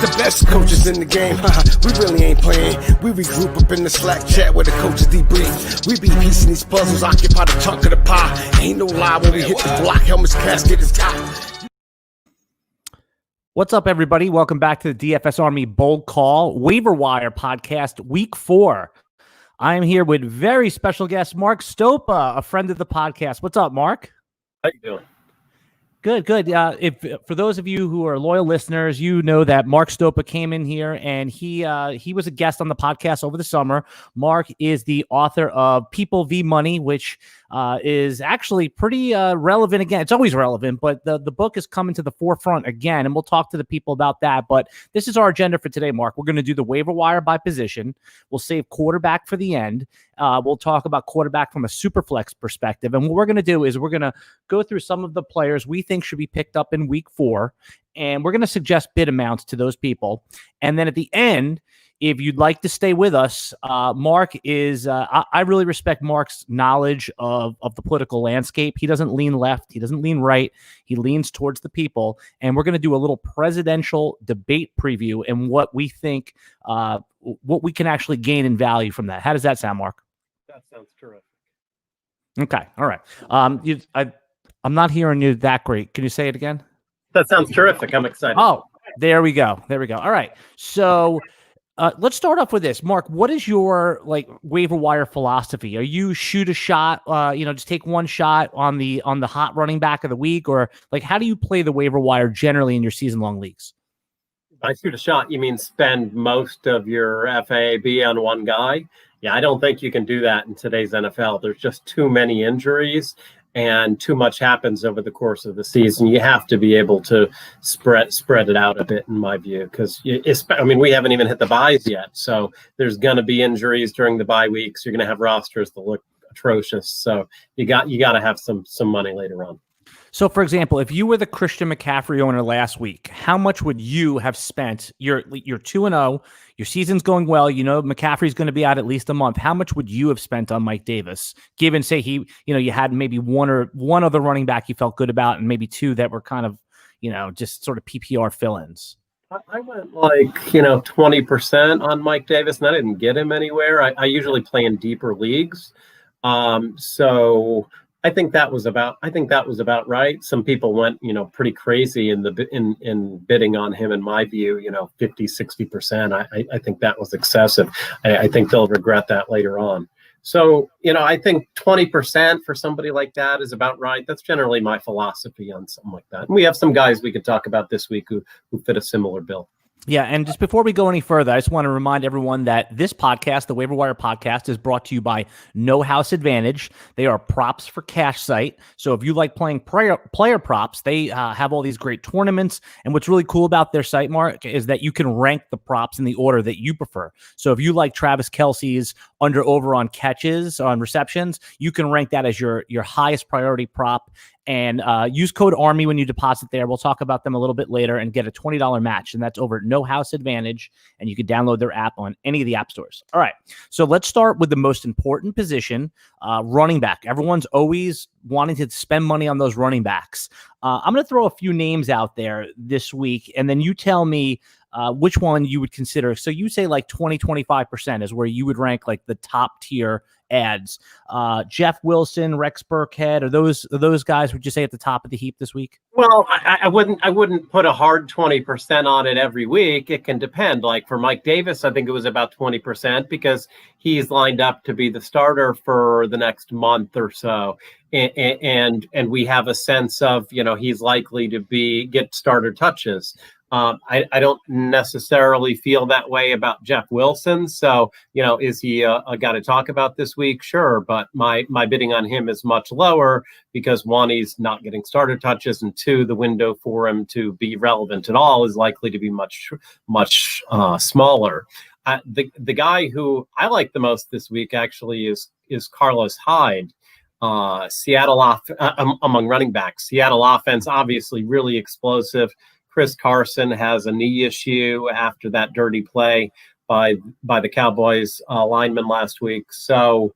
the best coaches in the game. We really ain't playing. We regroup up in the Slack chat where the coaches debrief. We be piecing these puzzles, occupy the chunk of the pie. Ain't no lie when we hit the block, helmets, casket is top. What's up, everybody? Welcome back to the DFS Army Bold Call Waiver Wire podcast, week 4. I am here with very special guest Mark Stopa, a friend of the podcast. What's up, Mark? How you doing? Good. If for those of you who are loyal listeners, you know that Mark Stopa came in here and he was a guest on the podcast over the summer. Mark is the author of People v Money, which is actually pretty relevant again. It's always relevant, but the book is coming to the forefront again, and we'll talk to the people about that. But this is our agenda for today, Mark. We're going to do the waiver wire by position. We'll save quarterback for the end. We'll talk about quarterback from a super flex perspective. And what we're going to do is we're going to go through some of the players we think should be picked up in week 4, and we're going to suggest bid amounts to those people. And then at the end, if you'd like to stay with us, Mark is, I really respect Mark's knowledge of the political landscape. He doesn't lean left. He doesn't lean right. He leans towards the people. And we're going to do a little presidential debate preview and what we think, what we can actually gain in value from that. How does that sound, Mark? That sounds terrific. Okay. All right. I'm not hearing you that great. Can you say it again? That sounds terrific. I'm excited. Oh, there we go. All right. So let's start off with this. Mark, what is your waiver wire philosophy? Are you shoot a shot, just take one shot on the hot running back of the week, or how do you play the waiver wire generally in your season long leagues? By shoot a shot, you mean spend most of your FAAB on one guy? Yeah, I don't think you can do that in today's NFL. There's just too many injuries and too much happens over the course of the season. You have to be able to spread it out a bit, in my view, because we haven't even hit the buys yet. So there's going to be injuries during the bye weeks. You're going to have rosters that look atrocious. So you got to have some money later on. So, for example, if you were the Christian McCaffrey owner last week, how much would you have spent? You're 2-0. Your season's going well. You know McCaffrey's going to be out at least a month. How much would you have spent on Mike Davis? Given, say, you had maybe one other running back you felt good about, and maybe 2 that were kind of, just sort of PPR fill-ins. I went 20% on Mike Davis, and I didn't get him anywhere. I usually play in deeper leagues, so. I think that was about right. Some people went, pretty crazy in bidding on him, in my view, 50, 60%. I think that was excessive. I think they'll regret that later on. So, I think 20% for somebody like that is about right. That's generally my philosophy on something like that. And we have some guys we could talk about this week who fit a similar bill. Yeah, and just before we go any further, I just want to remind everyone that this podcast, the Waiver Wire podcast, is brought to you by No House Advantage. They are props for cash site. So if you like playing player props, they have all these great tournaments. And what's really cool about their site, Mark, is that you can rank the props in the order that you prefer. So if you like Travis Kelce's over on catches, on receptions, you can rank that as your highest priority prop. And use code ARMY when you deposit there. We'll talk about them a little bit later and get a $20 match. And that's over at No House Advantage. And you can download their app on any of the app stores. All right. So let's start with the most important position, running back. Everyone's always wanting to spend money on those running backs. I'm going to throw a few names out there this week, and then you tell me which one you would consider. So you say 20-25% is where you would rank the top tier ads. Jeff Wilson, Rex Burkhead, are those guys, would you say, at the top of the heap this week? Well, I wouldn't put a hard 20% on it every week. It can depend. For Mike Davis, I think it was about 20% because he's lined up to be the starter for the next month or so. And we have a sense of, he's likely to get starter touches. I don't necessarily feel that way about Jeff Wilson. So, is he a guy to talk about this week? Sure. But my bidding on him is much lower because 1, he's not getting starter touches, and 2, the window for him to be relevant at all is likely to be much smaller. The guy who I like the most this week actually is Carlos Hyde. Seattle among running backs. Seattle offense, obviously really explosive. Chris Carson has a knee issue after that dirty play by the Cowboys lineman last week. So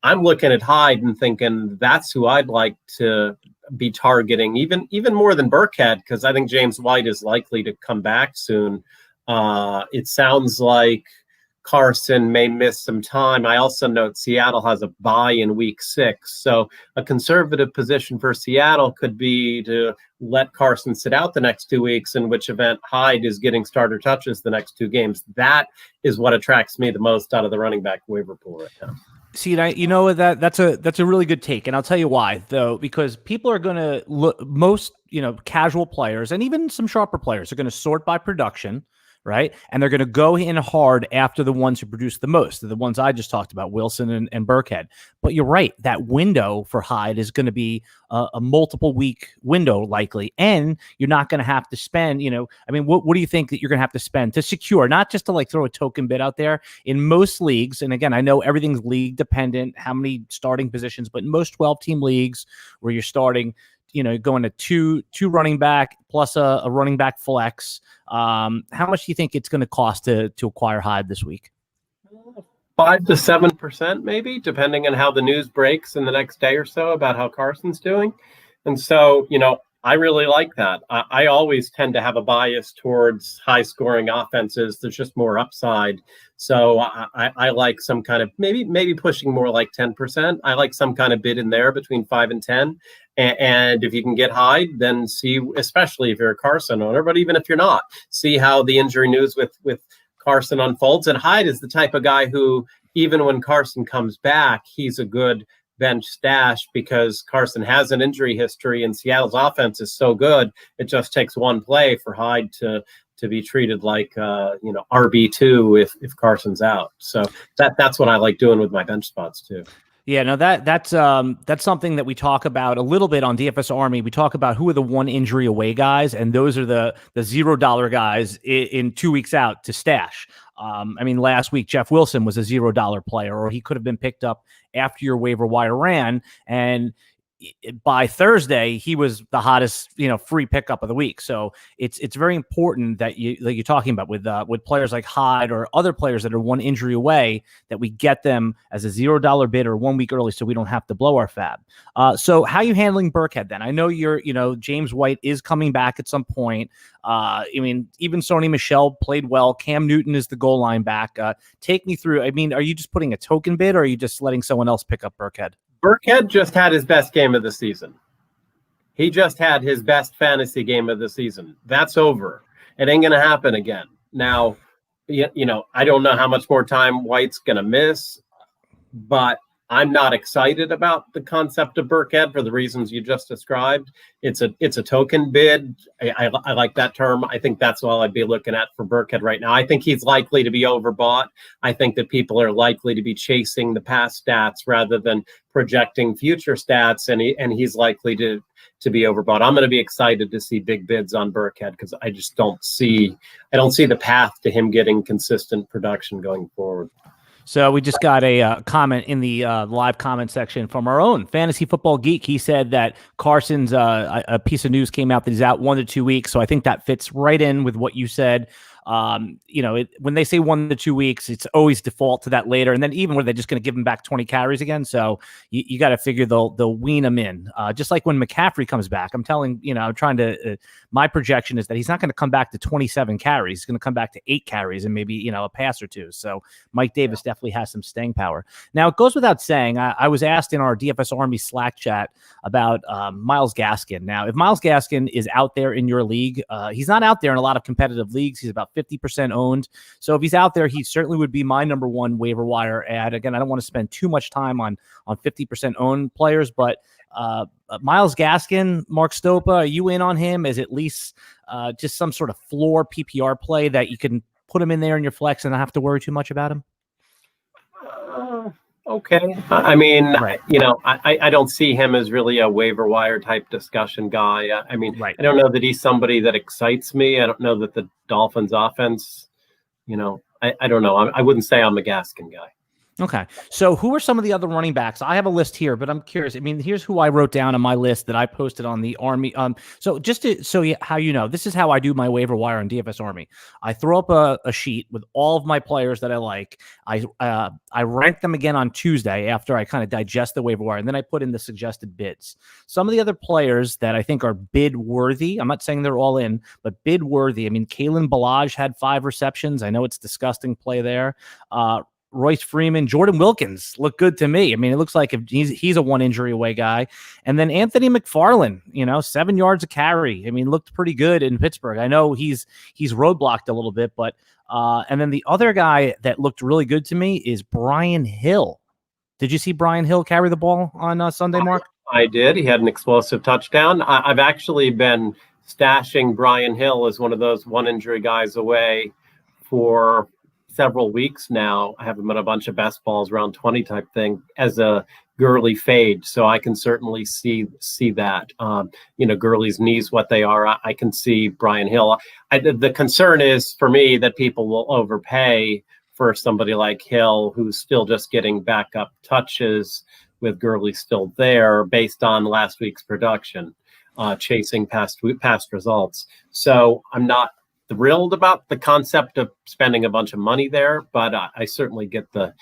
I'm looking at Hyde and thinking that's who I'd like to be targeting, even more than Burkhead, because I think James White is likely to come back soon. It sounds like Carson may miss some time. I also note Seattle has a bye in week 6. So a conservative position for Seattle could be to let Carson sit out the next 2 weeks, in which event Hyde is getting starter touches the next 2 games. That is what attracts me the most out of the running back waiver pool right now. See, you know, that's a really good take, and I'll tell you why, though, because people are going to look, most, you know, casual players and even some sharper players are going to sort by production, right? And they're going to go in hard after the ones who produce the most, the ones I just talked about, Wilson and Burkhead. But you're right, that window for Hyde is going to be a multiple week window likely, and you're not going to have to spend, you know, I mean, what do you think that you're going to have to spend to secure, not just to like throw a token bid out there in most leagues? And again, I know everything's league dependent, how many starting positions, but in most 12-team leagues where you're starting, you know, going to two running back plus a running back flex. How much do you think it's going to cost to acquire Hyde this week? 5 to 7%, maybe, depending on how the news breaks in the next day or so about how Carson's doing. And so, you know, I really like that. I always tend to have a bias towards high-scoring offenses. There's just more upside. So I like some kind of maybe pushing more like 10%. I like some kind of bid in there between 5 and 10. And if you can get Hyde, then see, especially if you're a Carson owner, but even if you're not, see how the injury news with Carson unfolds. And Hyde is the type of guy who, even when Carson comes back, he's a good bench stash because Carson has an injury history and Seattle's offense is so good. It just takes one play for Hyde to be treated like, you know, RB2 if Carson's out. So that's what I like doing with my bench spots too. Yeah, no, that's something that we talk about a little bit on DFS Army. We talk about who are the one injury away guys, and those are the $0 guys in 2 weeks out to stash. I mean, last week Jeff Wilson was a $0 player, or he could have been picked up after your waiver wire ran, and by Thursday he was the hottest, you know, free pickup of the week. So it's very important that you're talking about with players like Hyde or other players that are one injury away, that we get them as a $0 bid or 1 week early, so we don't have to blow our FAAB. So how are you handling Burkhead then? I know James White is coming back at some point. I mean, even Sony Michel played well. Cam Newton is the goal line back. Take me through. I mean, are you just putting a token bid, or are you just letting someone else pick up Burkhead? Burkhead just had his best game of the season. He just had his best fantasy game of the season. That's over. It ain't going to happen again. Now, you know, I don't know how much more time White's going to miss, but I'm not excited about the concept of Burkhead for the reasons you just described. It's a token bid. I like that term. I think that's all I'd be looking at for Burkhead right now. I think he's likely to be overbought. I think that people are likely to be chasing the past stats rather than projecting future stats, and he's likely to be overbought. I'm going to be excited to see big bids on Burkhead because I just don't see the path to him getting consistent production going forward. So we just got a comment in the live comment section from our own Fantasy Football Geek. He said that Carson's a piece of news came out that he's out 1 to 2 weeks. So I think that fits right in with what you said. You know, when they say 1 to 2 weeks, it's always default to that later. And then even where they're just going to give him back 20 carries again. So you got to figure they'll wean him in. Just like when McCaffrey comes back, I'm trying to, my projection is that he's not going to come back to 27 carries. He's going to come back to 8 carries and maybe, you know, a pass or two. So Mike Davis definitely has some staying power. Now it goes without saying, I was asked in our DFS Army Slack chat about Myles Gaskin. Now, if Myles Gaskin is out there in your league, he's not out there in a lot of competitive leagues. He's about 50% owned. So if he's out there, he certainly would be my number one waiver wire ad. Again, I don't want to spend too much time on 50% owned players, but Myles Gaskin, Mark Stopa, are you in on him as at least just some sort of floor PPR play that you can put him in there in your flex and not have to worry too much about him? Okay. I mean, right. You know, I don't see him as really a waiver wire type discussion guy. I mean, right. I don't know that he's somebody that excites me. I don't know that the Dolphins offense, you know, I don't know. I wouldn't say I'm a Gaskin guy. Okay. So who are some of the other running backs? I have a list here, but I'm curious. I mean, here's who I wrote down on my list that I posted on the Army. So just to, how you know, this is how I do my waiver wire on DFS Army. I throw up a sheet with all of my players that I like. I rank them again on Tuesday after I kind of digest the waiver wire, and then I put in the suggested bids. Some of the other players that I think are bid worthy. I'm not saying they're all in, but bid worthy. I mean, Kalen Ballage had 5 receptions. I know it's disgusting play there. Royce Freeman, Jordan Wilkins look good to me. I mean, it looks like if he's a 1 injury away guy. And then Anthony McFarland, 7 yards a carry. I mean, looked pretty good in Pittsburgh. I know he's roadblocked a little bit, but and then the other guy that looked really good to me is Brian Hill. Did you see Brian Hill carry the ball on Sunday, Mark? I did. He had an explosive touchdown. I've actually been stashing Brian Hill as one of those 1 injury guys away for several weeks now. I have him in a bunch of best balls, round 20 type thing, as a Gurley fade. So I can certainly see that. Gurley's knees, what they are, I can see Brian Hill. The concern is for me that people will overpay for somebody like Hill, who's still just getting backup touches with Gurley still there based on last week's production, chasing past results. So I'm not thrilled about the concept of spending a bunch of money there, but I certainly get the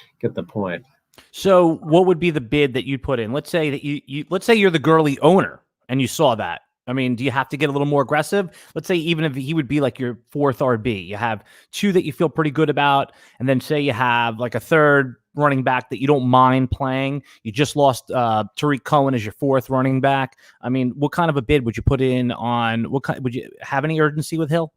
point. So what would be the bid that you'd put in? Let's say that let's say you're the Gurley owner and you saw that. I mean, do you have to get a little more aggressive? Let's say even if he would be like your 4th RB, you have 2 that you feel pretty good about, and then say you have like a 3rd running back that you don't mind playing. You just lost Tariq Cohen as your 4th running back. I mean, what kind of a bid would you put in on? Would you have any urgency with Hill?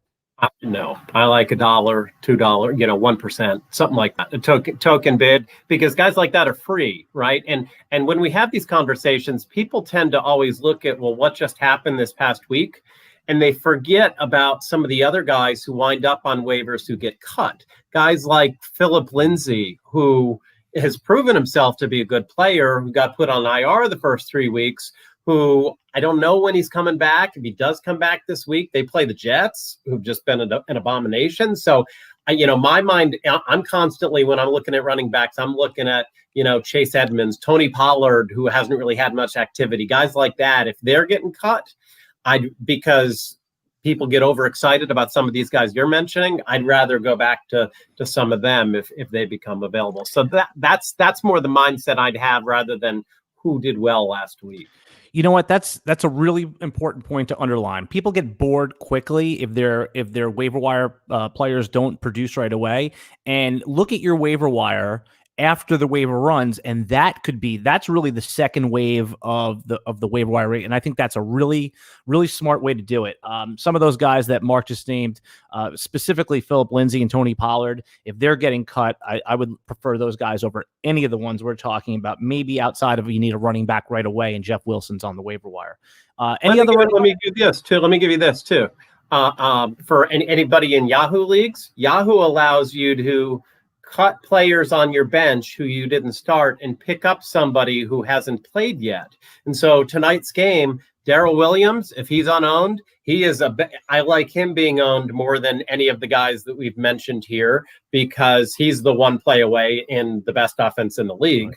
No, I like $1, $2, 1%, something like that. A token bid, because guys like that are free, right? And when we have these conversations, people tend to always look at, well, what just happened this past week? And they forget about some of the other guys who wind up on waivers who get cut. Guys like Philip Lindsay, who has proven himself to be a good player, who got put on IR the first 3 weeks, who I don't know when he's coming back. If he does come back this week, they play the Jets, who've just been an abomination. So, my mind, I'm constantly, when I'm looking at running backs, I'm looking at, Chase Edmonds, Tony Pollard, who hasn't really had much activity, guys like that. If they're getting cut, because people get overexcited about some of these guys you're mentioning, I'd rather go back to some of them if they become available. So that's more the mindset I'd have rather than who did well last week. You know what? That's a really important point to underline. People get bored quickly if their waiver wire players don't produce right away. And look at your waiver wire after the waiver runs, and that's really the second wave of the waiver wire rate. And I think that's a really, really smart way to do it. Some of those guys that Mark just named, specifically Philip Lindsay and Tony Pollard, if they're getting cut, I would prefer those guys over any of the ones we're talking about, maybe outside of you need a running back right away and Jeff Wilson's on the waiver wire. Let me give you this too. For anybody in Yahoo leagues, Yahoo allows you to cut players on your bench who you didn't start and pick up somebody who hasn't played yet. And so tonight's game, Darrell Williams, if he's unowned, I like him being owned more than any of the guys that we've mentioned here, because he's the one play away in the best offense in the league. Right.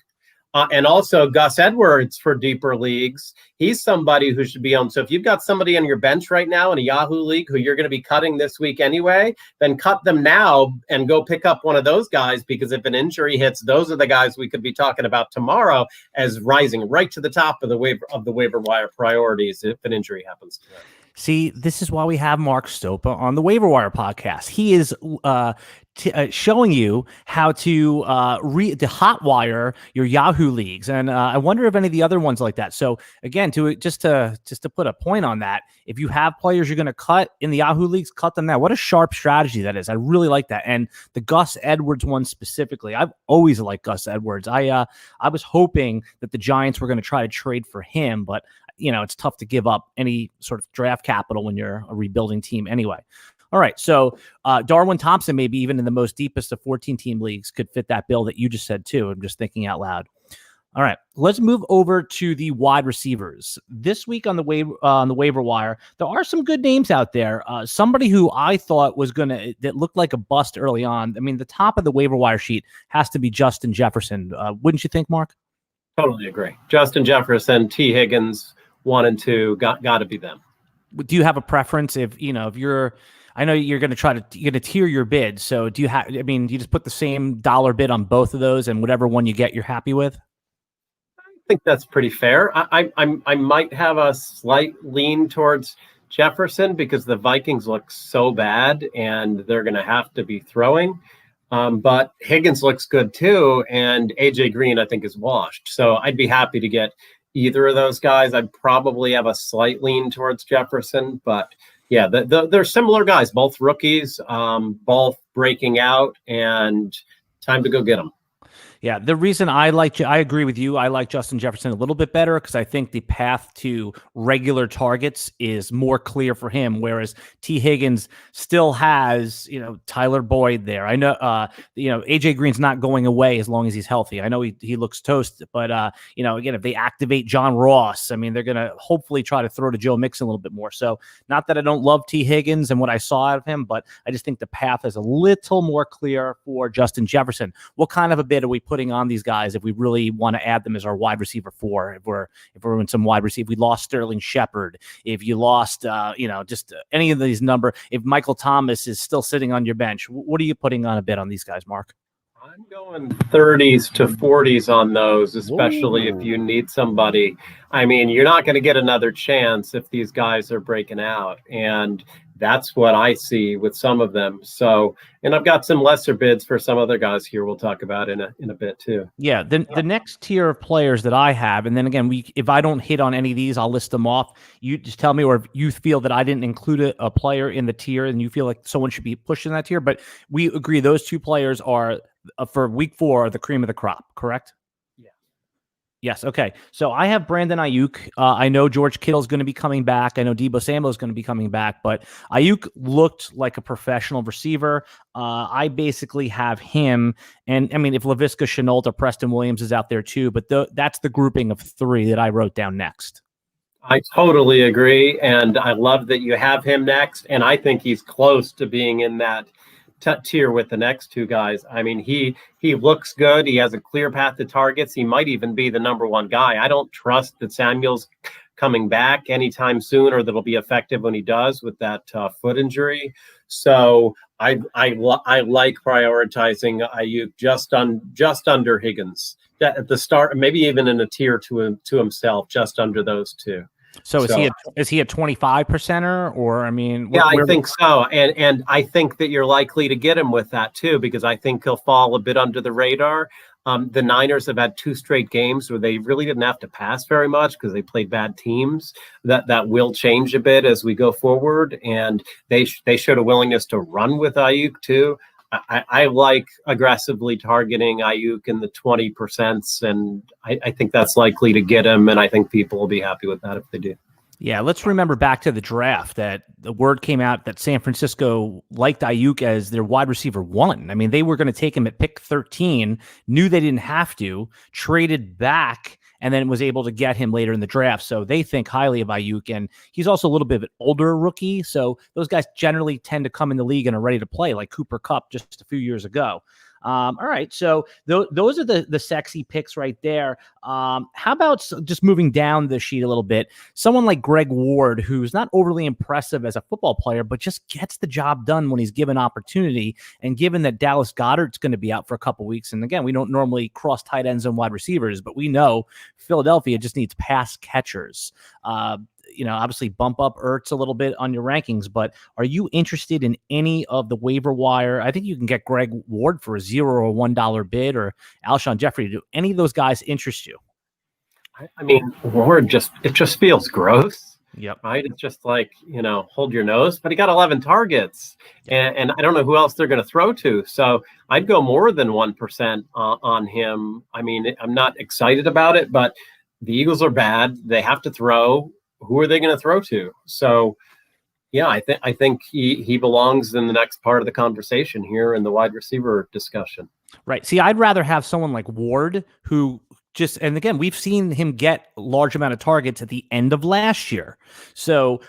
And also Gus Edwards for deeper leagues. He's somebody who should be owned. So if you've got somebody on your bench right now in a Yahoo league who you're going to be cutting this week anyway, then cut them now and go pick up one of those guys, because if an injury hits, those are the guys we could be talking about tomorrow as rising right to the top of the waiver wire priorities if an injury happens to them. See, this is why we have Mark Stopa on the Waiver Wire podcast. He is showing you how to hotwire your Yahoo leagues, and I wonder if any of the other ones like that. So again, just to put a point on that, if you have players you're going to cut in the Yahoo leagues, cut them now. What a sharp strategy that is! I really like that. And the Gus Edwards one specifically, I've always liked Gus Edwards. I was hoping that the Giants were going to try to trade for him, but it's tough to give up any sort of draft capital when you're a rebuilding team anyway. All right, so Darwin Thompson, maybe even in the most deepest of 14-team leagues, could fit that bill that you just said too. I'm just thinking out loud. All right, let's move over to the wide receivers. This week on the waiver wire, there are some good names out there. Somebody who I thought that looked like a bust early on. I mean, the top of the waiver wire sheet has to be Justin Jefferson. Wouldn't you think, Mark? Totally agree. Justin Jefferson, T. Higgins, 1 and 2, got to be them. Do you have a preference if you're? I know you're going to tier your bid. So do you have? I mean, do you just put the same dollar bid on both of those, and whatever one you get, you're happy with? I think that's pretty fair. I might have a slight lean towards Jefferson because the Vikings look so bad and they're going to have to be throwing. But Higgins looks good too, and AJ Green I think is washed. So I'd be happy to get either of those guys. I'd probably have a slight lean towards Jefferson, but yeah, they're similar guys, both rookies, both breaking out, and time to go get them. Yeah, the reason I agree with you. I like Justin Jefferson a little bit better because I think the path to regular targets is more clear for him, whereas T. Higgins still has, Tyler Boyd there. I know, AJ Green's not going away as long as he's healthy. I know he looks toasted, but again, if they activate John Ross, I mean, they're going to hopefully try to throw to Joe Mixon a little bit more. So not that I don't love T. Higgins and what I saw out of him, but I just think the path is a little more clear for Justin Jefferson. What kind of a bid are we putting on these guys if we really want to add them as our wide receiver 4? If we're in some wide receiver, we lost Sterling Shepard. If you lost, just any of these if Michael Thomas is still sitting on your bench, what are you putting on a bid on these guys, Mark? I'm going 30s to 40s on those, especially if you need somebody. I mean, you're not going to get another chance if these guys are breaking out. And that's what I see with some of them. So, and I've got some lesser bids for some other guys here we'll talk about in a bit too. Yeah, the next tier of players that I have, and then again, if I don't hit on any of these, I'll list them off. You just tell me, or if you feel that I didn't include a player in the tier and you feel like someone should be pushed in that tier, but we agree those two players are, for week 4, the cream of the crop, correct? Yes. Okay. So I have Brandon Ayuk. I know George Kittle's going to be coming back. I know Deebo Samuel's going to be coming back, but Ayuk looked like a professional receiver. I basically have him. And I mean, if LaVisca Chenault or Preston Williams is out there too, but that's the grouping of 3 that I wrote down next. I totally agree. And I love that you have him next. And I think he's close to being in that tier with the next 2 guys. I mean, he looks good. He has a clear path to targets. He might even be the number 1 guy. I don't trust that Samuel's coming back anytime soon, or that'll be effective when he does with that foot injury. So I like prioritizing Ayuk just under Higgins at the start, maybe even in a tier to himself, just under those 2. So is he a 25%er, or I mean? Yeah, I think so, and I think that you're likely to get him with that too, because I think he'll fall a bit under the radar. The Niners have had 2 straight games where they really didn't have to pass very much because they played bad teams. That will change a bit as we go forward, and they showed a willingness to run with Ayuk too. I like aggressively targeting Ayuk in the 20%, and I think that's likely to get him, and I think people will be happy with that if they do. Yeah, let's remember back to the draft that the word came out that San Francisco liked Ayuk as their wide receiver 1. I mean, they were going to take him at pick 13, knew they didn't have to, traded back, and then was able to get him later in the draft. So they think highly of Ayuk, and he's also a little bit of an older rookie. So those guys generally tend to come in the league and are ready to play, like Cooper Kupp just a few years ago. All right, so those are the sexy picks right there. How about just moving down the sheet a little bit? Someone like Greg Ward, who's not overly impressive as a football player, but just gets the job done when he's given opportunity. And given that Dallas Goedert's going to be out for a couple weeks, and again, we don't normally cross tight ends and wide receivers, but we know Philadelphia just needs pass catchers. Obviously bump up Ertz a little bit on your rankings, but are you interested in any of the waiver wire? I think you can get Greg Ward for a $0 or $1 bid, or Alshon Jeffrey. Do any of those guys interest you? I mean, Ward it just feels gross. Yep. Right. It's just like, hold your nose, but he got 11 targets and I don't know who else they're going to throw to. So I'd go more than 1% on him. I mean, I'm not excited about it, but the Eagles are bad. They have to throw. Who are they going to throw to? So, yeah, I think he belongs in the next part of the conversation here in the wide receiver discussion. Right. See, I'd rather have someone like Ward who And again, we've seen him get a large amount of targets at the end of last year. So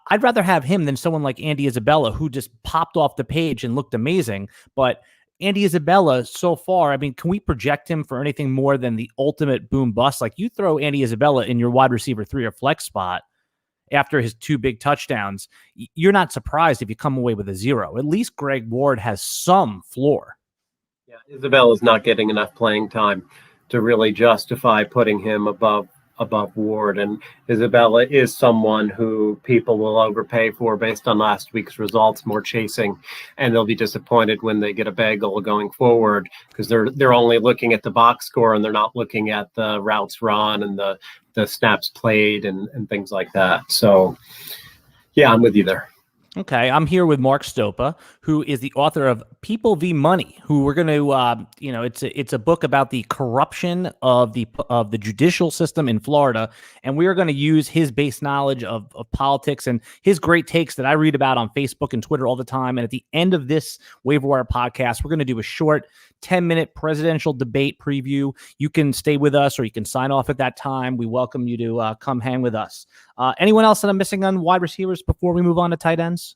I'd rather have him than someone like Andy Isabella, who just popped off the page and looked amazing. But Andy Isabella, so far, I mean, can we project him for anything more than the ultimate boom bust? Like, you throw Andy Isabella in your wide receiver 3 or flex spot after his 2 big touchdowns, you're not surprised if you come away with a 0. At least Greg Ward has some floor. Yeah, Isabella's not getting enough playing time to really justify putting him above Ward, and Isabella is someone who people will overpay for based on last week's results, more chasing, and they'll be disappointed when they get a bagel going forward because they're only looking at the box score and they're not looking at the routes run and the snaps played and things like that. So yeah, I'm with you there. Okay, I'm here with Mark Stopa, who is the author of People v. Money, who we're going to, it's a book about the corruption of the judicial system in Florida, and we are going to use his base knowledge of politics and his great takes that I read about on Facebook and Twitter all the time. And at the end of this Waiver Wire podcast, we're going to do a short 10-minute presidential debate preview. You can stay with us or you can sign off at that time. We welcome you to come hang with us. Anyone else that I'm missing on wide receivers before we move on to tight ends?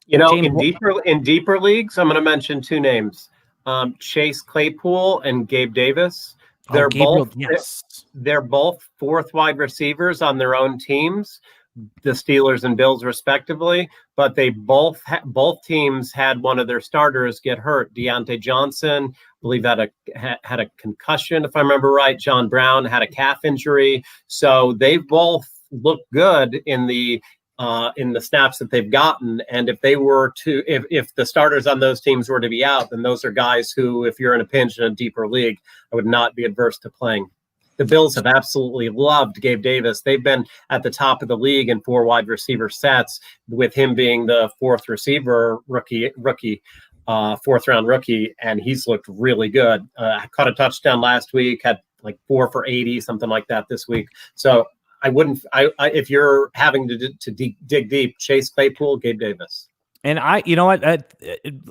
In deeper leagues, I'm going to mention 2 names: Chase Claypool and Gabe Davis. They're both 4th wide receivers on their own teams, the Steelers and Bills respectively. But they both teams had one of their starters get hurt. Deontay Johnson, I believe, had a concussion, if I remember right. John Brown had a calf injury. So they both look good in the snaps that they've gotten. And if they were to, if the starters on those teams were to be out, then those are guys who, if you're in a pinch in a deeper league, I would not be adverse to playing. The Bills have absolutely loved Gabe Davis. They've been at the top of the league in 4 wide receiver sets, with him being the 4th receiver rookie, 4th round rookie, and he's looked really good. Caught a touchdown last week, had like 4 for 80, something like that this week. So I wouldn't. If you're having to dig deep, Chase Claypool, Gabe Davis. And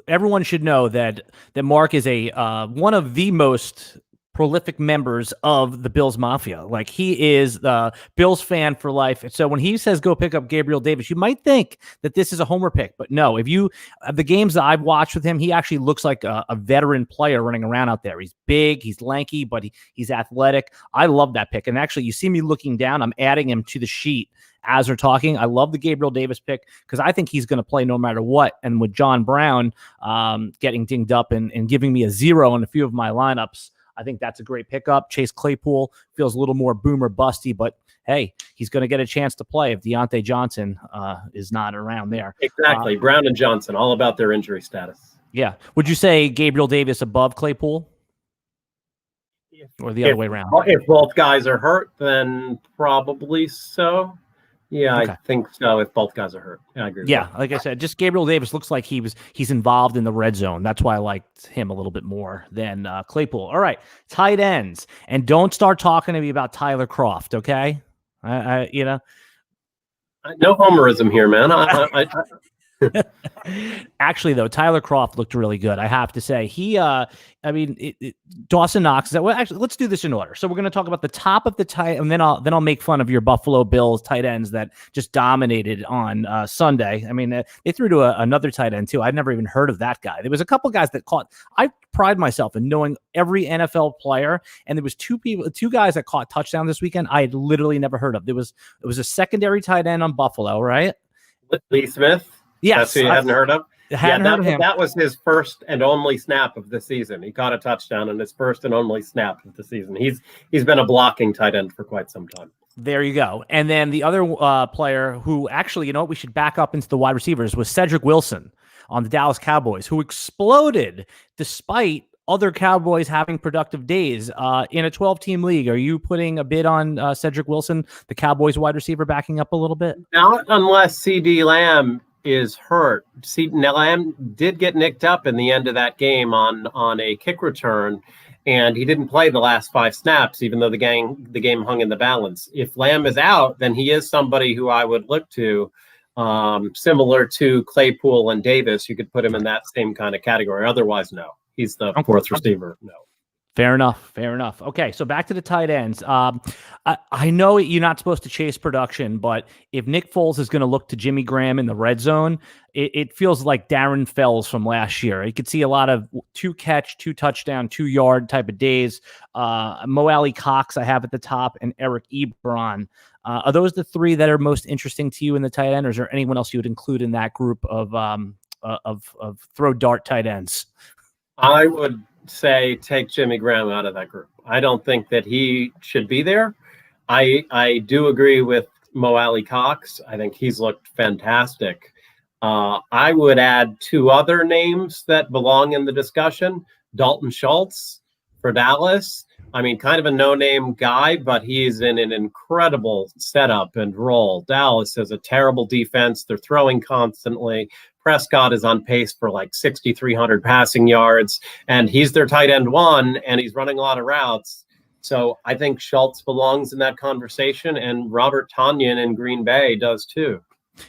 everyone should know that Mark is one of the most prolific members of the Bills Mafia. Like, he is the Bills fan for life. So when he says go pick up Gabriel Davis, you might think that this is a homer pick, but no. If you the games that I've watched with him, he actually looks like a veteran player running around out there. He's big, he's lanky, but he's athletic. I love that pick. And actually, you see me looking down, I'm adding him to the sheet as we're talking. I love the Gabriel Davis pick because I think he's going to play no matter what. And with John Brown getting dinged up and giving me a 0 in a few of my lineups, I think that's a great pickup. Chase Claypool feels a little more boomer busty, but hey, he's going to get a chance to play if Deontay Johnson is not around there. Exactly. Brown and Johnson, all about their injury status. Yeah. Would you say Gabriel Davis above Claypool? Or the other way around? If both guys are hurt, then probably so. Yeah, okay. I think so. If both guys are hurt, I agree. Yeah, like I said, just Gabriel Davis looks like he's involved in the red zone. That's why I liked him a little bit more than Claypool. All right, tight ends, and don't start talking to me about Tyler Kroft, okay? No homerism here, man. Actually, though, Tyler Kroft looked really good. I have to say, Dawson Knox. Well, actually, let's do this in order. So we're going to talk about the top of the tight, and then I'll make fun of your Buffalo Bills tight ends that just dominated on Sunday. I mean, they threw to another tight end too. I'd never even heard of that guy. There was a couple guys that caught. I pride myself in knowing every NFL player, and there was 2 guys that caught touchdowns this weekend I had literally never heard of. It was a secondary tight end on Buffalo, right? Lee Smith. Yes, that's who you hadn't heard of. That was his first and only snap of the season. He caught a touchdown in his first and only snap of the season. He's been a blocking tight end for quite some time. There you go. And then the other player who actually, we should back up into the wide receivers, was Cedric Wilson on the Dallas Cowboys, who exploded despite other Cowboys having productive days in a 12-team league. Are you putting a bid on Cedric Wilson, the Cowboys wide receiver, backing up a little bit? Not unless CD Lamb is hurt. Lamb did get nicked up in the end of that game on a kick return, and he didn't play the last 5 snaps, even though the game hung in the balance. If Lamb is out, then he is somebody who I would look to, similar to Claypool and Davis. You could put him in that same kind of category. Otherwise, no. He's the 4th receiver. No. Fair enough. Fair enough. Okay, so back to the tight ends. I know you're not supposed to chase production, but if Nick Foles is going to look to Jimmy Graham in the red zone, it feels like Darren Fells from last year. You could see a lot of 2-catch, 2-touchdown, 2-yard type of days. Mo Alley Cox I have at the top, and Eric Ebron. Are those the three that are most interesting to you in the tight end, or is there anyone else you would include in that group of throw dart tight ends? I would say take Jimmy Graham out of that group. I don't think that he should be there. I do agree with Mo Alley Cox. I think he's looked fantastic. I would add 2 other names that belong in the discussion. Dalton Schultz for Dallas. I mean, kind of a no-name guy, but he's in an incredible setup and role. Dallas has a terrible defense. They're throwing constantly. Prescott is on pace for like 6,300 passing yards, and he's their tight end 1, and he's running a lot of routes. So I think Schultz belongs in that conversation, and Robert Tonyan in Green Bay does too.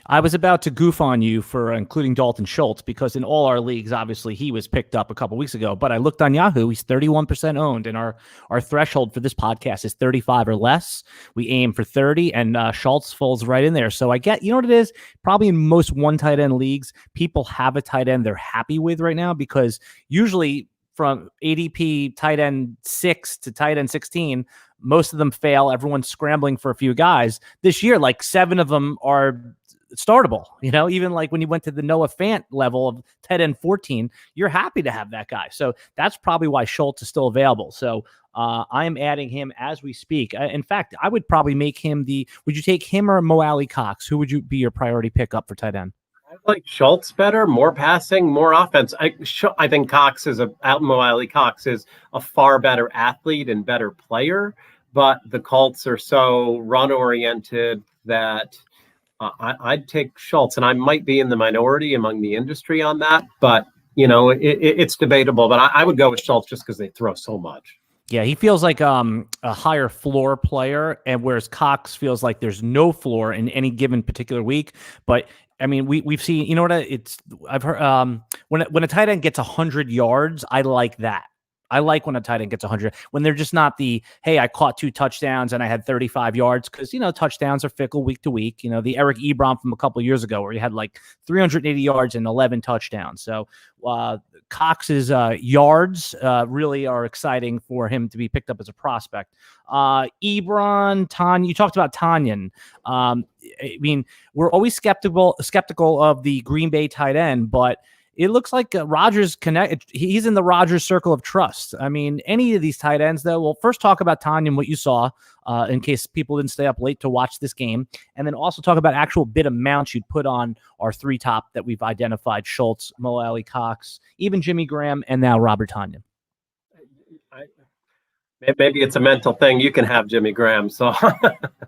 I was about to goof on you for including Dalton Schultz because in all our leagues, obviously, he was picked up a couple weeks ago. But I looked on Yahoo; he's 31% owned, and our threshold for this podcast is 35 or less. We aim for 30, and Schultz falls right in there. So I get, you know what it is? Probably in most one tight end leagues, people have a tight end they're happy with right now because usually from ADP tight end 6 to tight end 16, most of them fail. Everyone's scrambling for a few guys. This year, like 7 of them are startable, even like when you went to the Noah Fant level of tight end 14, you're happy to have that guy. So that's probably why Schultz is still available. So I am adding him as we speak. In fact, I would probably make him would you take him or Mo Alley Cox? Who would you be your priority pickup for tight end? I like Schultz better, more passing, more offense. I think Mo Alley Cox is a far better athlete and better player, but the Colts are so run oriented that I'd take Schultz, and I might be in the minority among the industry on that, but it's debatable. But I would go with Schultz just because they throw so much. Yeah, he feels like a higher floor player, and whereas Cox feels like there's no floor in any given particular week. But I mean, we've seen, I've heard when a tight end gets 100 yards, I like that. I like when a tight end gets 100, when they're just not hey, I caught 2 touchdowns and I had 35 yards, because, touchdowns are fickle week to week. The Eric Ebron from a couple of years ago where he had like 380 yards and 11 touchdowns. So Cox's yards really are exciting for him to be picked up as a prospect. Ebron, Tonyan, you talked about Tonyan. I mean, we're always skeptical of the Green Bay tight end, but it looks like Rodgers he's in the Rodgers circle of trust. I mean, any of these tight ends, though. Well, first talk about Tonyan, what you saw, in case people didn't stay up late to watch this game, and then also talk about actual bid amounts you'd put on our 3 top that we've identified: Schultz, Mo Alley Cox, even Jimmy Graham, and now Robert Tonyan. Maybe it's a mental thing. You can have Jimmy Graham. So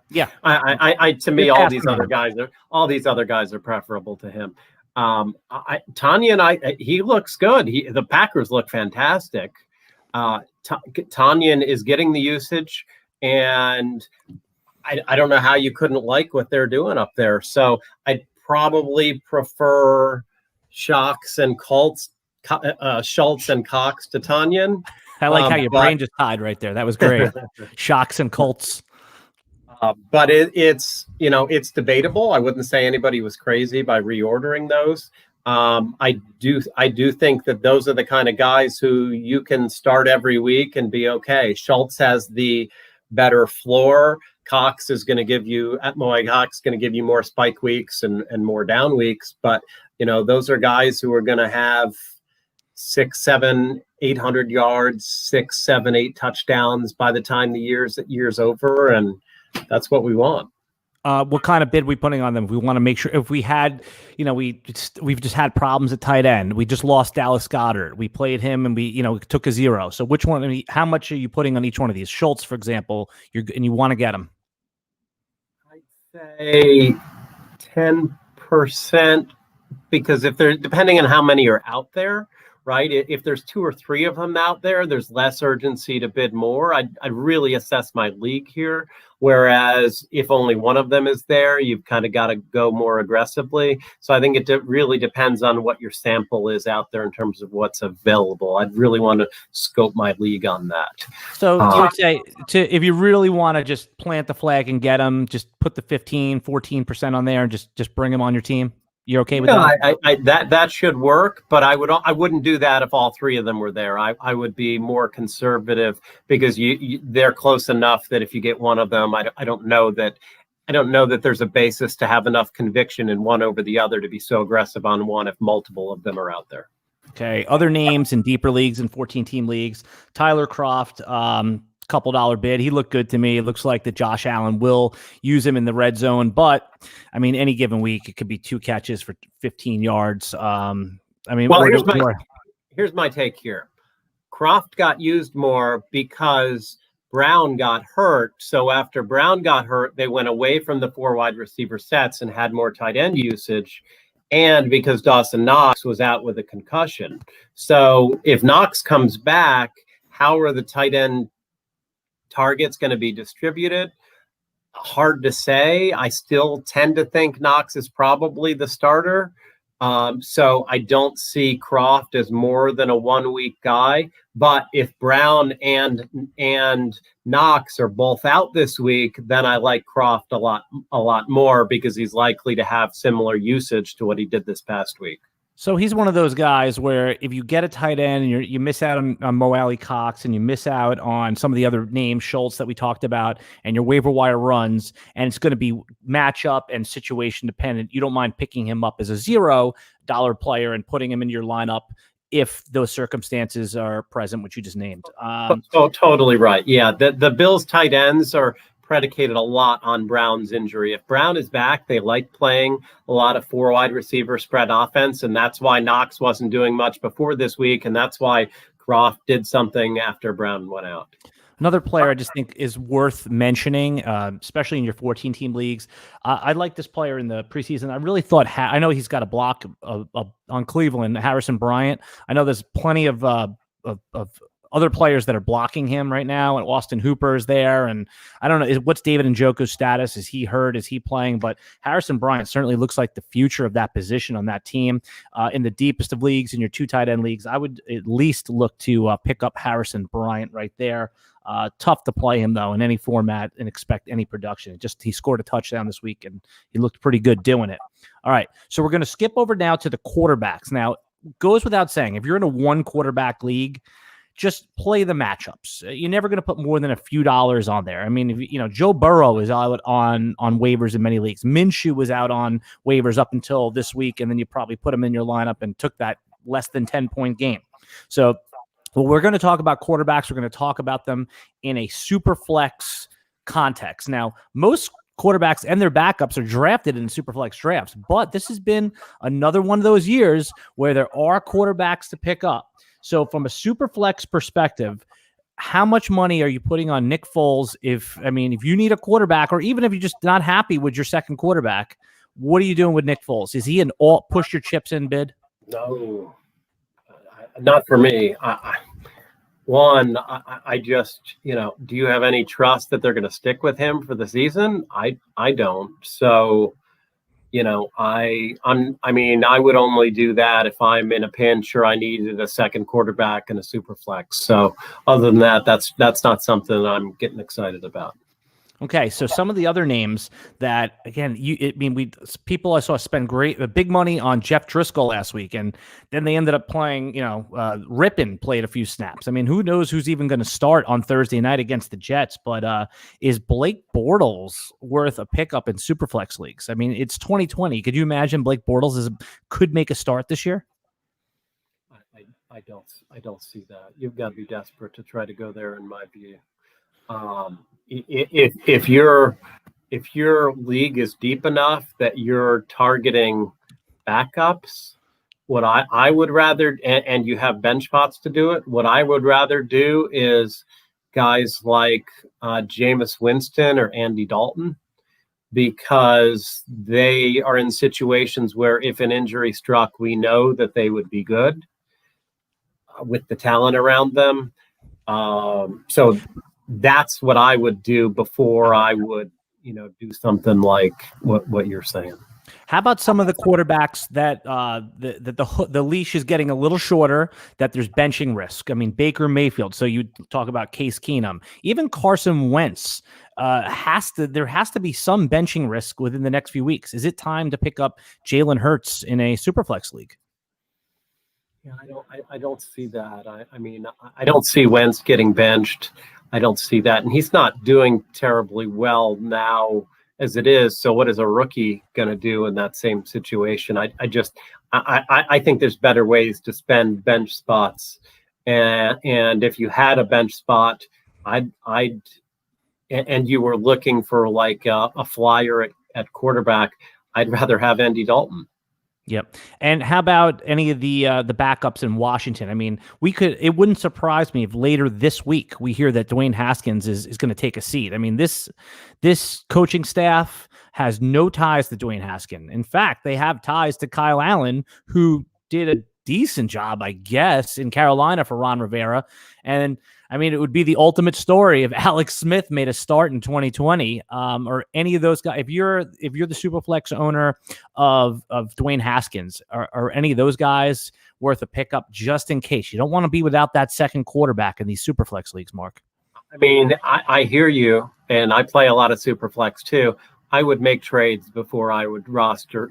yeah, to me, all these other guys are preferable to him. Tonyan, he looks good. The Packers look fantastic. Tonyan is getting the usage, and I don't know how you couldn't like what they're doing up there. So I'd probably prefer Schultz and Cox to Tonyan. I like how your brain just tied right there. That was great. Schultz and Colts. But it's debatable. I wouldn't say anybody was crazy by reordering those. I do think that those are the kind of guys who you can start every week and be okay. Schultz has the better floor. Cox is going to give you more spike weeks and more down weeks. But those are guys who are going to have 6, 7, 800 yards, 6, 7, 8 touchdowns by the time the year's over, and that's what we want. What kind of bid are we putting on them? We want to make sure if we had, we've just had problems at tight end. We just lost Dallas Goedert. We played him and we took a 0. So which one? How much are you putting on each one of these? Schultz, for example, and you want to get him. I'd say 10%, because if they're depending on how many are out there. right? If there's 2 or 3 of them out there, there's less urgency to bid more. I'd really assess my league here. Whereas if only one of them is there, you've kind of got to go more aggressively. So I think it really depends on what your sample is out there in terms of what's available. I'd really want to scope my league on that. So you would say, if you really want to just plant the flag and get them, just put the 14% on there and just bring them on your team. You're okay with that? That should work, but I wouldn't do that if all 3 of them were there. I would be more conservative because they're close enough that if you get one of them, I don't know that there's a basis to have enough conviction in one over the other to be so aggressive on one if multiple of them are out there. Okay. Other names in deeper leagues and 14-team leagues. Tyler Croft, couple dollar bid. He looked good to me. It looks like that Josh Allen will use him in the red zone, but I mean, any given week, it could be 2 catches for 15 yards. Here's my take here. Croft got used more because Brown got hurt. So after Brown got hurt, they went away from the 4 wide receiver sets and had more tight end usage. And because Dawson Knox was out with a concussion. So if Knox comes back, how are the tight end targets going to be distributed? Hard to say. I still tend to think Knox is probably the starter. So I don't see Croft as more than a 1-week guy. But if Brown and Knox are both out this week, then I like Croft a lot more because he's likely to have similar usage to what he did this past week. So he's one of those guys where if you get a tight end and you miss out on Mo Alley Cox and you miss out on some of the other names, Schultz that we talked about, and your waiver wire runs, and it's going to be matchup and situation dependent, you don't mind picking him up as a $0 player and putting him in your lineup if those circumstances are present, which you just named. Totally right. Yeah, the Bills tight ends are predicated a lot on Brown's injury. If Brown is back, they like playing a lot of 4 wide receiver spread offense, and that's why Knox wasn't doing much before this week, and that's why Croft did something after Brown went out. Another player I just think is worth mentioning, especially in your 14-team leagues. I like this player in the preseason. I really thought I know he's got a block on Cleveland, Harrison Bryant. I know there's plenty of other players that are blocking him right now, and Austin Hooper is there. And I don't know, what's David Njoku's status? Is he hurt? Is he playing? But Harrison Bryant certainly looks like the future of that position on that team. In the deepest of leagues, in your 2 tight end leagues, I would at least look to pick up Harrison Bryant right there. Tough to play him, though, in any format and expect any production. He scored a touchdown this week, and he looked pretty good doing it. All right, so we're going to skip over now to the quarterbacks. Now, goes without saying, if you're in a 1-quarterback league, just play the matchups. You're never going to put more than a few dollars on there. I mean, if, Joe Burrow is out on waivers in many leagues. Minshew was out on waivers up until this week, and then you probably put him in your lineup and took that less than 10-point game. So we're going to talk about quarterbacks. We're going to talk about them in a super flex context. Now, most quarterbacks and their backups are drafted in super flex drafts, but this has been another one of those years where there are quarterbacks to pick up. So from a super flex perspective, how much money are you putting on Nick Foles? If you need a quarterback, or even if you're just not happy with your second quarterback, what are you doing with Nick Foles? Is he an all push your chips in bid? No, not for me. I just, do you have any trust that they're going to stick with him for the season? I don't. So, I would only do that if I'm in a pinch or I needed a second quarterback and a super flex. So other than that, that's not something I'm getting excited about. Okay, so some of the other names that, again, people I saw spend big money on Jeff Driscoll last week, and then they ended up playing, Rippon played a few snaps. I mean, who knows who's even going to start on Thursday night against the Jets, but is Blake Bortles worth a pickup in Superflex leagues? I mean, it's 2020. Could you imagine Blake Bortles could make a start this year? I don't see that. You've got to be desperate to try to go there, in my view. If your league is deep enough that you're targeting backups, what I would rather, and you have bench spots to do it, what I would rather do is guys like Jameis Winston or Andy Dalton, because they are in situations where if an injury struck, we know that they would be good. with the talent around them. So that's what I would do before I would, do something like what you're saying. How about some of the quarterbacks that the leash is getting a little shorter, that there's benching risk? I mean, Baker Mayfield. So you talk about Case Keenum, even Carson Wentz. There has to be some benching risk within the next few weeks. Is it time to pick up Jalen Hurts in a Superflex league? Yeah, I don't see that. I mean, I don't see Wentz getting benched. I don't see that, and he's not doing terribly well now as it is. So what is a rookie going to do in that same situation? I think there's better ways to spend bench spots. And if you had a bench spot, and you were looking for like a flyer at quarterback, I'd rather have Andy Dalton. Yep. And how about any of the backups in Washington? I mean, it wouldn't surprise me if later this week we hear that Dwayne Haskins is going to take a seat. I mean, this coaching staff has no ties to Dwayne Haskins. In fact, they have ties to Kyle Allen, who did a decent job, I guess, in Carolina for Ron Rivera. And I mean, it would be the ultimate story if Alex Smith made a start in 2020, or any of those guys. If you're the Superflex owner of Dwayne Haskins, are any of those guys worth a pickup just in case? You don't want to be without that second quarterback in these Superflex leagues, Mark. I mean, I hear you, and I play a lot of Superflex too. I would make trades before I would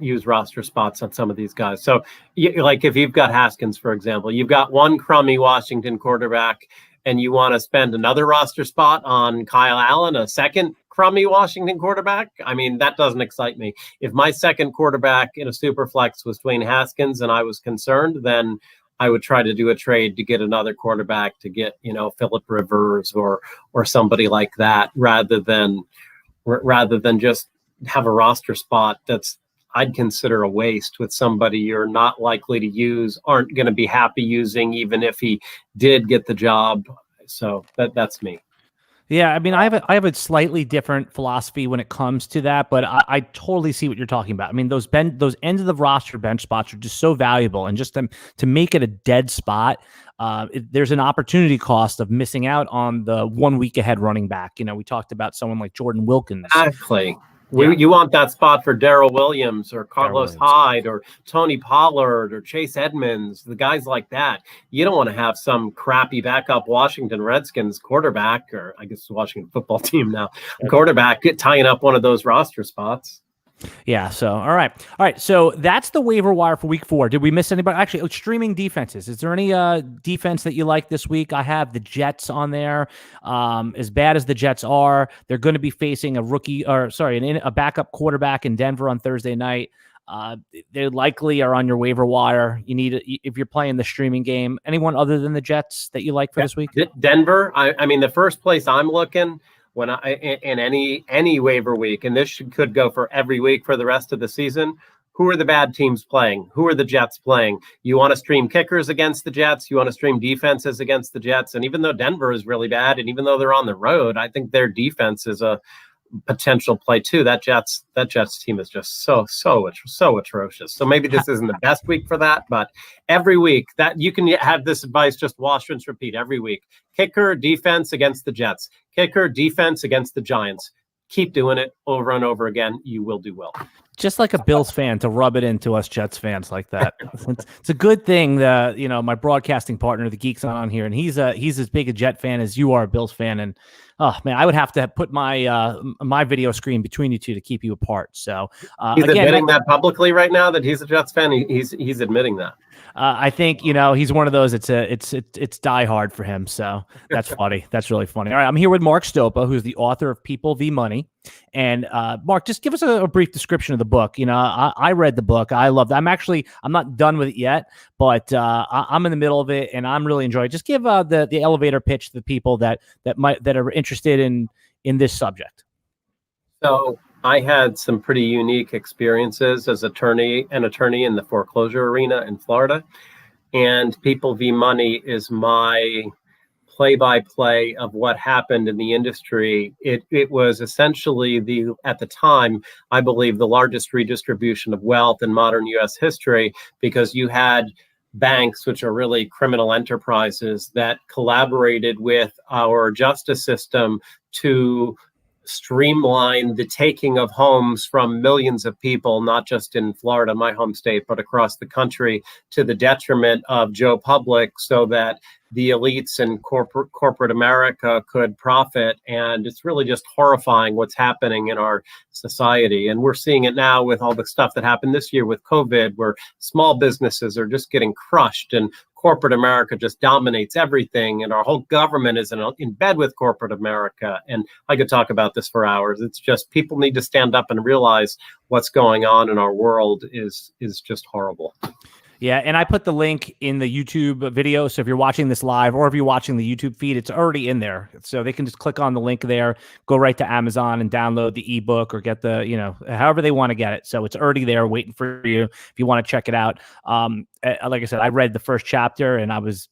use roster spots on some of these guys. So, like if you've got Haskins, for example, you've got one crummy Washington quarterback, and you want to spend another roster spot on Kyle Allen, a second crummy Washington quarterback. I mean, that doesn't excite me. If my second quarterback in a Superflex was Dwayne Haskins and I was concerned, then I would try to do a trade to get another quarterback, to get, Phillip Rivers or somebody like that, rather than just have a roster spot that's I'd consider a waste with somebody you're not likely to use, aren't going to be happy using, even if he did get the job. So that's me. Yeah, I mean, I have a slightly different philosophy when it comes to that, but I totally see what you're talking about. I mean, those ends of the roster bench spots are just so valuable, and just to make it a dead spot, there's an opportunity cost of missing out on the 1 week ahead running back. We talked about someone like Jordan Wilkins. Exactly. You want that spot for Darrell Williams or Carlos Hyde or Tony Pollard or Chase Edmonds, the guys like that. You don't want to have some crappy backup Washington Redskins quarterback, or I guess Washington football team now, quarterback, tying up one of those roster spots. Yeah. So, all right. So that's the waiver wire for week 4. Did we miss anybody? Actually, streaming defenses. Is there any defense that you like this week? I have the Jets on there. As bad as the Jets are, they're going to be facing a backup quarterback in Denver on Thursday night. They likely are on your waiver wire. You need if you're playing the streaming game. Anyone other than the Jets that you like for this week? Denver. I mean, the first place I'm looking when in any waiver week, and this could go for every week for the rest of the season. Who are the bad teams playing? Who are the Jets playing? You want to stream kickers against the Jets. You want to stream defenses against the Jets. And even though Denver is really bad, and even though they're on the road, I think their defense is a potential play too. That Jets team is just so atrocious. So maybe this isn't the best week for that, but every week that you can have this advice, just wash, rinse, repeat every week. Kicker defense against the Jets. Kicker defense against the Giants. Keep doing it over and over again. You will do well. Just like a Bills fan to rub it into us Jets fans like that. It's a good thing that, my broadcasting partner, the Geek's on here, and he's as big a Jet fan as you are a Bills fan. And oh man, I would have to put my my video screen between you two to keep you apart. So he's admitting that publicly right now that he's a Jets fan. He's admitting that. I think he's one of those. It's die hard for him. So that's funny. That's really funny. All right, I'm here with Mark Stopa, who's the author of People v Money. And Mark, just give us a brief description of the book. I read the book. I loved it. I'm not done with it yet, but I'm in the middle of it, and I'm really enjoying it. Just give the elevator pitch to the people that are interested in this subject. So I had some pretty unique experiences as an attorney in the foreclosure arena in Florida, and People v Money is my play-by-play of what happened in the industry. It was essentially at the time, I believe, the largest redistribution of wealth in modern U.S. history, because you had banks, which are really criminal enterprises that collaborated with our justice system to streamline the taking of homes from millions of people, not just in Florida, my home state, but across the country, to the detriment of Joe Public, so that the elites and corporate America could profit. And it's really just horrifying what's happening in our society. And we're seeing it now with all the stuff that happened this year with COVID, where small businesses are just getting crushed and corporate America just dominates everything, and our whole government is in bed with corporate America. And I could talk about this for hours. It's just, people need to stand up and realize what's going on in our world is just horrible. Yeah, and I put the link in the YouTube video, so if you're watching this live or if you're watching the YouTube feed, it's already in there. So they can just click on the link there, go right to Amazon and download the ebook or get the, however they want to get it. So it's already there waiting for you if you want to check it out. Like I said, I read the first chapter and I was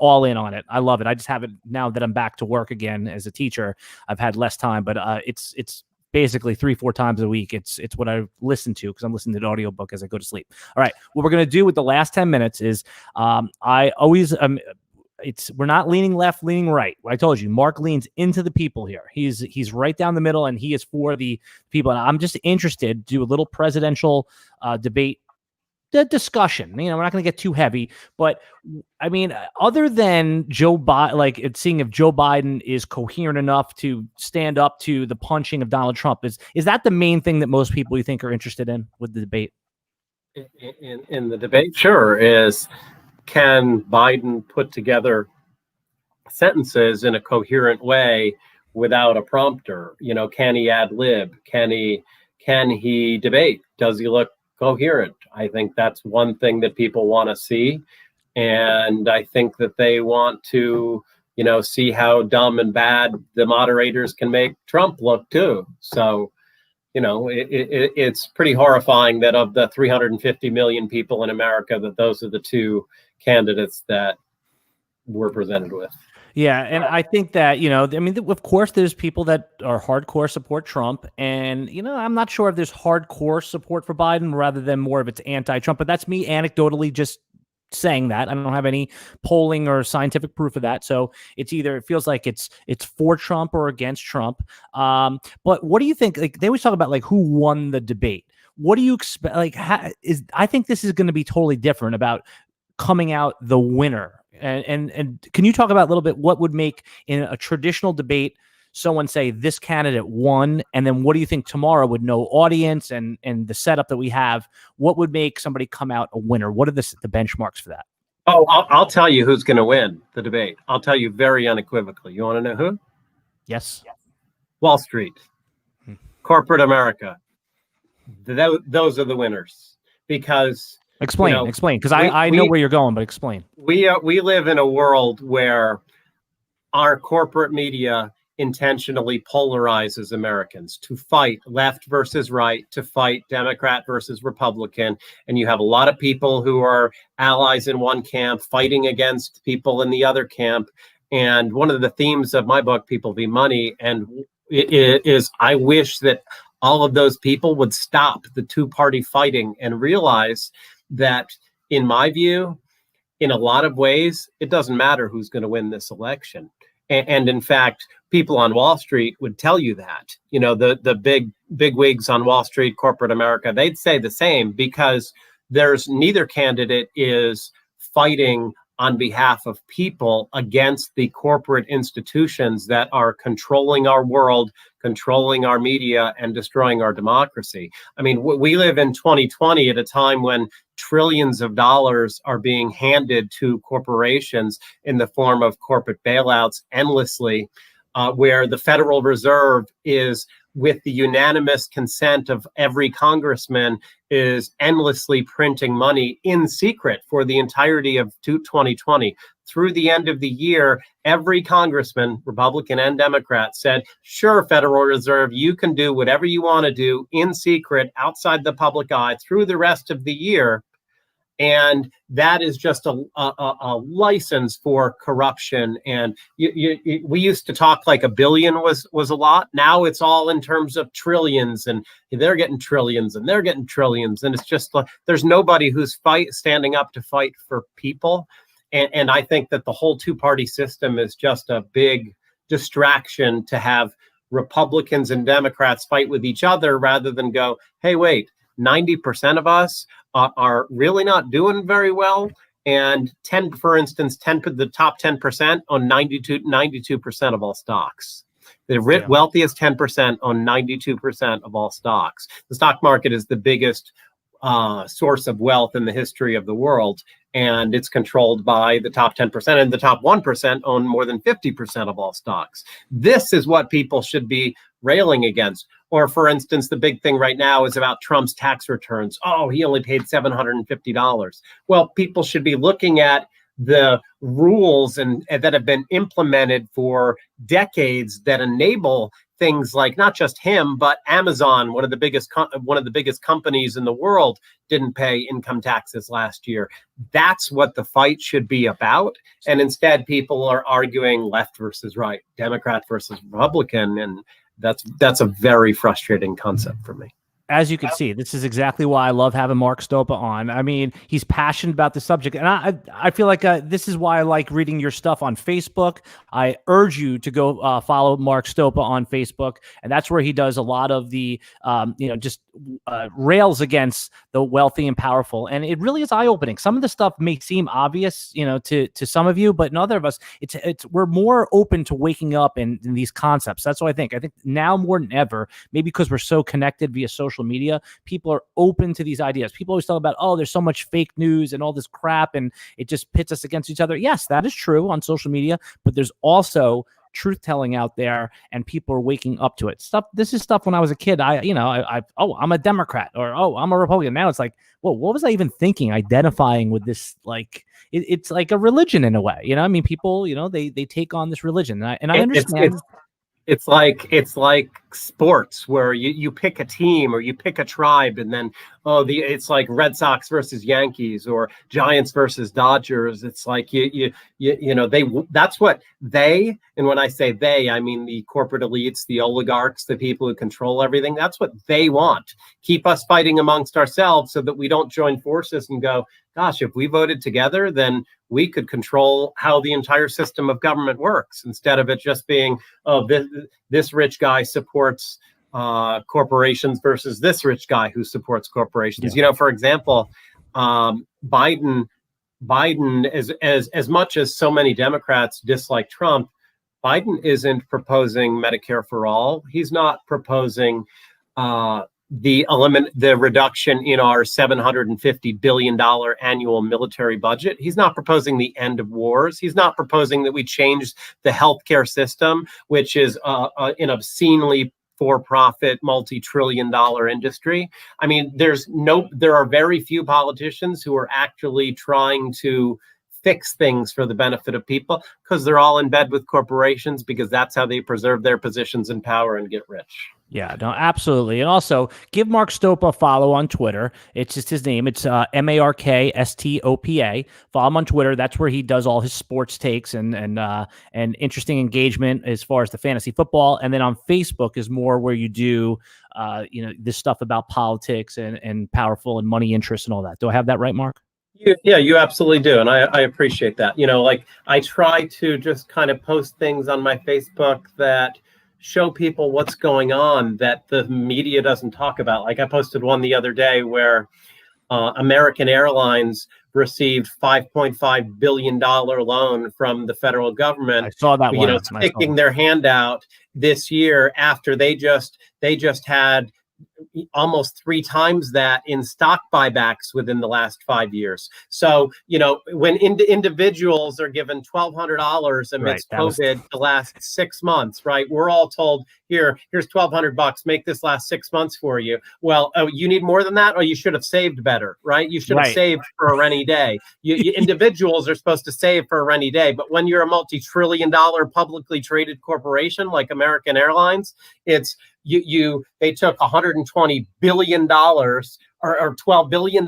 all in on it. I love it. I just haven't, now that I'm back to work again as a teacher, I've had less time, but it's basically 3-4 times a week. It's what I listen to, because I'm listening to the audiobook as I go to sleep. All right. What we're going to do with the last 10 minutes is I always we're not leaning left, leaning right. I told you, Mark leans into the people here. He's right down the middle, and he is for the people. And I'm just interested to do a little presidential debate discussion. We're not going to get too heavy, but I mean, other than Joe Biden, seeing if Joe Biden is coherent enough to stand up to the punching of Donald Trump, is that the main thing that most people you think are interested in with the debate? In the debate, sure, is can Biden put together sentences in a coherent way without a prompter? Can he ad lib? Can he debate? Does he look coherent? I think that's one thing that people want to see. And I think that they want to, see how dumb and bad the moderators can make Trump look too. So, it's pretty horrifying that of the 350 million people in America, that those are the two candidates that we're presented with. Yeah, and I think that, of course, there's people that are hardcore support Trump, and, I'm not sure if there's hardcore support for Biden rather than more of it's anti-Trump, but that's me anecdotally just saying that. I don't have any polling or scientific proof of that, so it feels like it's for Trump or against Trump. But what do you think? They always talk about who won the debate. What do you expect? I think this is going to be totally different about coming out the winner. And can you talk about a little bit what would make in a traditional debate someone say this candidate won, and then what do you think tomorrow with no audience and the setup that we have, what would make somebody come out a winner? What are the benchmarks for that? Oh, I'll tell you who's going to win the debate. I'll tell you very unequivocally. You want to know who? Yes. Wall Street, corporate America. Those are the winners, because explain, because I know where you're going, but explain. We live in a world where our corporate media intentionally polarizes Americans to fight left versus right, to fight Democrat versus Republican. And you have a lot of people who are allies in one camp fighting against people in the other camp. And one of the themes of my book, People v. Money, and it is I wish that all of those people would stop the two-party fighting and realize that, in my view, in a lot of ways, it doesn't matter who's going to win this election. And in fact, people on Wall Street would tell you that, the big wigs on Wall Street, corporate America, they'd say the same, because there's neither candidate is fighting on behalf of people against the corporate institutions that are controlling our world, controlling our media, and destroying our democracy. I mean, we live in 2020 at a time when trillions of dollars are being handed to corporations in the form of corporate bailouts endlessly, where the Federal Reserve is, with the unanimous consent of every congressman, is endlessly printing money in secret for the entirety of 2020. Through the end of the year, every congressman, Republican and Democrat, said, sure, Federal Reserve, you can do whatever you want to do in secret, outside the public eye, through the rest of the year. And that is just a license for corruption. And we used to talk like $1 billion was a lot. Now it's all in terms of trillions, and they're getting trillions and they're getting trillions. And it's just like there's nobody who's standing up to fight for people. And I think that the whole two-party system is just a big distraction to have Republicans and Democrats fight with each other rather than go, hey, wait, 90% of us are really not doing very well. And for instance, the top 10% own 92% of all stocks. The wealthiest 10% own 92% of all stocks. The stock market is the biggest source of wealth in the history of the world, and it's controlled by the top 10%, and the top 1% own more than 50% of all stocks. This is what people should be railing against. Or, for instance, the big thing right now is about Trump's tax returns. Oh, he only paid $750. Well, people should be looking at the rules and that have been implemented for decades that enable things like not just him, but Amazon, one of the biggest companies in the world, didn't pay income taxes last year. That's what the fight should be about. And instead, people are arguing left versus right, Democrat versus Republican, and that's a very frustrating concept for me. As you can see, this is exactly why I love having Mark Stopa on. I mean, he's passionate about the subject, and I feel like this is why I like reading your stuff on Facebook. I urge you to go follow Mark Stopa on Facebook, and that's where he does a lot of the, rails against the wealthy and powerful, and it really is eye-opening. Some of the stuff may seem obvious, to some of you, but in other of us, we're more open to waking up in these concepts. That's what I think. I think now more than ever, maybe because we're so connected via social media, people are open to these ideas. People always talk about, oh, there's so much fake news and all this crap, and it just pits us against each other. Yes, that is true on social media, but there's also truth telling out there, and people are waking up to it. This is stuff when I was a kid. I'm a Democrat, or I'm a Republican. Now it's like, well, what was I even thinking? Identifying with this, like it's like a religion in a way. I mean, people, they take on this religion, and I understand. It's like sports where you pick a team or you pick a tribe, and then it's like Red Sox versus Yankees or Giants versus Dodgers. It's like that's what they, and when I say they, I mean the corporate elites, the oligarchs, the people who control everything. That's what they want. Keep us fighting amongst ourselves so that we don't join forces and go, gosh, if we voted together, then we could control how the entire system of government works, instead of it just being, this rich guy supports corporations versus this rich guy who supports corporations. Yeah. For example, Biden, as much as so many Democrats dislike Trump, Biden isn't proposing Medicare for all. He's not proposing the reduction in our $750 billion annual military budget. He's not proposing the end of wars. He's not proposing that we change the healthcare system, which is an obscenely for-profit, multi-trillion-dollar industry. I mean, there are very few politicians who are actually trying to fix things for the benefit of people, because they're all in bed with corporations, because that's how they preserve their positions in power and get rich. Yeah, no, absolutely. And also give Mark Stopa a follow on Twitter. It's just his name. It's MarkStopa. Follow him on Twitter. That's where he does all his sports takes and interesting engagement as far as the fantasy football. And then on Facebook is more where you do this stuff about politics and powerful and money interests and all that. Do I have that right, Mark? Yeah, you absolutely do. And I appreciate that. Like I try to just kind of post things on my Facebook that show people what's going on that the media doesn't talk about. Like I posted one the other day where American Airlines received $5.5 billion loan from the federal government. I saw that one. Sticking their hand out this year after they just had almost 3 times that in stock buybacks within the last 5 years. So, when individuals are given $1,200 amidst COVID the last 6 months, right? We're all told, here's $1,200, make this last 6 months for you. Well, you need more than that, or you should have saved better, right? You should have saved for a rainy day. You individuals are supposed to save for a rainy day, but when you're a multi-trillion-dollar publicly traded corporation like American Airlines, it's They took $120 billion or $12 billion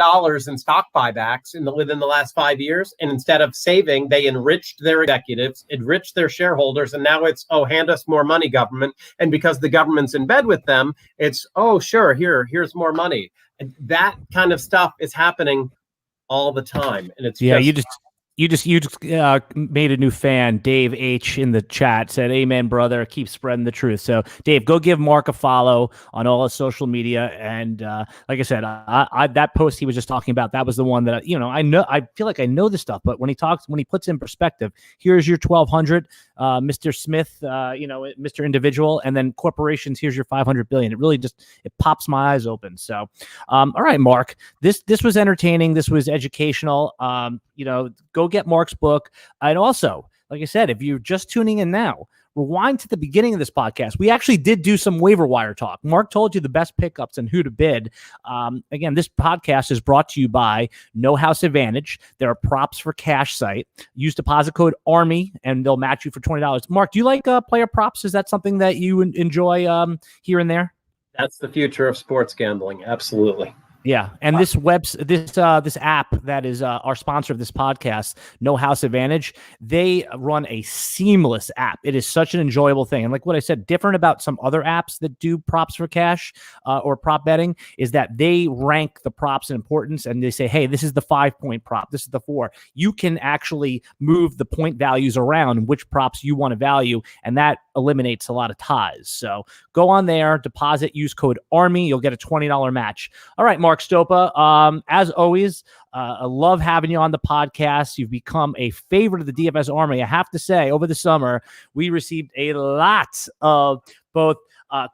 in stock buybacks within the last 5 years. And instead of saving, they enriched their executives, enriched their shareholders. And now it's, oh, hand us more money, government. And because the government's in bed with them, it's, oh, sure, here's more money. And that kind of stuff is happening all the time. And it's You just made a new fan. Dave H in the chat said, "Amen, brother. Keep spreading the truth." So, Dave, go give Mark a follow on all his social media. And like I said, I that post he was just talking about, that was the one that I know. I feel like I know this stuff, but when he puts in perspective, here's your 1,200, Mr. Smith, Mr. Individual, and then corporations. Here's your 500 billion. It really it pops my eyes open. So, all right, Mark, this was entertaining. This was educational. Go get Mark's book. And also, like I said, if you're just tuning in now, rewind to the beginning of this podcast. We actually did do some waiver wire talk. Mark told you the best pickups and who to bid. Again, this podcast is brought to you by No House Advantage. They're a props for cash site. Use deposit code ARMY and they'll match you for $20. Mark, do you like player props? Is that something that you enjoy here and there? That's the future of sports gambling. Absolutely. Yeah, and this app that is our sponsor of this podcast, No House Advantage, they run a seamless app. It is such an enjoyable thing. And like what I said, different about some other apps that do props for cash or prop betting is that they rank the props in importance and they say, hey, this is the 5-point prop. This is the 4. You can actually move the point values around which props you want to value, and that eliminates a lot of ties. So go on there, deposit, use code ARMY. You'll get a $20 match. All right, Mark Stopa, as always, I love having you on the podcast. You've become a favorite of the DFS Army. I have to say, over the summer, we received a lot of both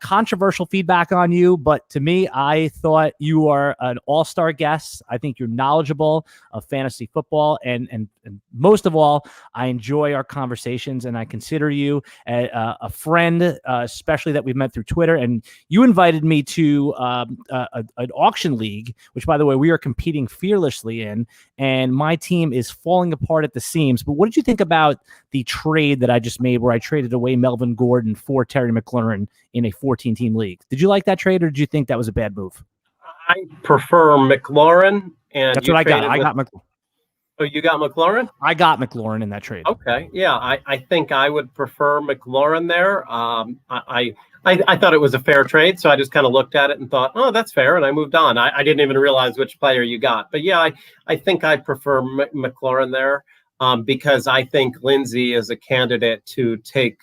controversial feedback on you, but to me, I thought you are an all-star guest. I think you're knowledgeable of fantasy football, and most of all, I enjoy our conversations, and I consider you a friend, especially that we've met through Twitter. And you invited me to an auction league, which, by the way, we are competing fearlessly in, and my team is falling apart at the seams. But what did you think about the trade that I just made, where I traded away Melvin Gordon for Terry McLaurin in a 14-team league? Did you like that trade, or did you think that was a bad move? I prefer McLaurin, and that's what I got. I got McLaurin. Oh, you got McLaurin? I got McLaurin in that trade. Okay, yeah, I think I would prefer McLaurin there. I thought it was a fair trade, so I just kind of looked at it and thought, oh, that's fair, and I moved on. I didn't even realize which player you got, but yeah, I think I prefer McLaurin there because I think Lindsey is a candidate to take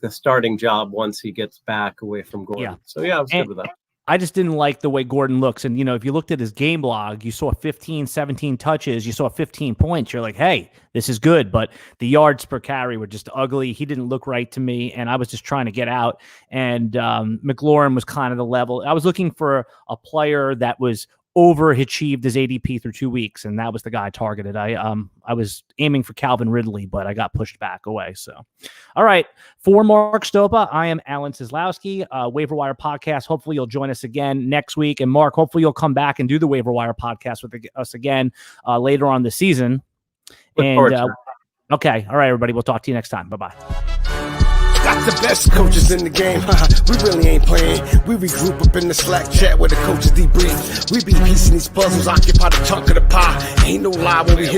the starting job once he gets back away from Gordon. Yeah. So yeah, I was good with that. I just didn't like the way Gordon looks. And, if you looked at his game log, you saw 15, 17 touches, you saw 15 points. You're like, hey, this is good. But the yards per carry were just ugly. He didn't look right to me. And I was just trying to get out. And McLaurin was kind of the level. I was looking for a player that was overachieved his ADP through 2 weeks, and that was the guy I targeted. I was aiming for Calvin Ridley, but I got pushed back away. So, all right, for Mark Stopa, I am Alan Seslowsky, Waiver Wire Podcast. Hopefully you'll join us again next week, and Mark, hopefully you'll come back and do the Waiver Wire Podcast with us again later on the season. Okay, all right, everybody, we'll talk to you next time. Bye-bye. Got the best coaches in the game, we really ain't playing. We regroup up in the Slack chat where the coaches debrief. We be piecing these puzzles, occupy the chunk of the pie. Ain't no lie when we hit